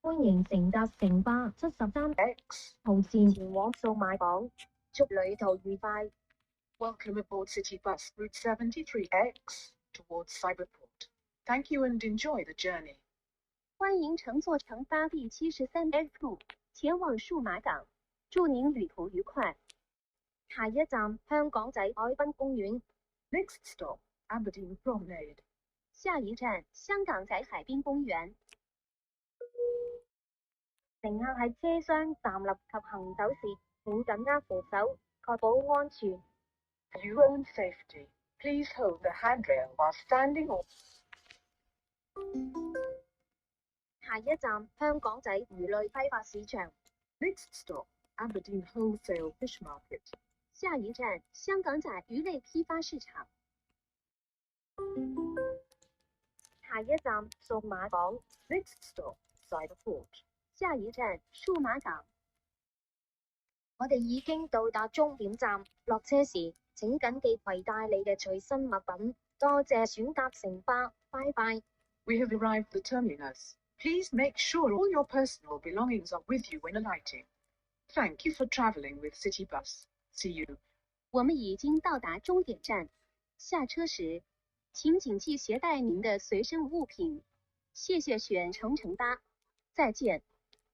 歡迎乘搭城巴73X 號線前往數碼港，祝旅途愉快。Welcome aboard City Bus Route 73X towards Cyberport. Thank you and enjoy the journey. 欢迎乘坐城巴第73X 路前往數碼港，祝您旅途愉快。下一站香港仔海濱公園。Next stop, Aberdeen Promenade. 下一站香港仔海濱公園。乘客喺車廂站立及行走時，請緊握扶手，確保安全。For your own safety, please hold the handrail while standing or... 下一站香港仔魚類批發市場。Next stop, Aberdeen Wholesale Fish Market. 下一站香港仔魚類批發市場。下一站數碼港。Next stop, Cyberport. 下一站數碼港。我哋已經到達終點站，落車時請緊記攜帶你嘅隨身物品。多謝選搭城巴，拜拜。We have arrived at the terminus. Please make sure all your personal belongings are with you when alighting. Thank you for traveling with City Bus. See you. 我们已经到达终点站，下车时请谨记携带您的随身物品。谢谢选乘城巴，再见。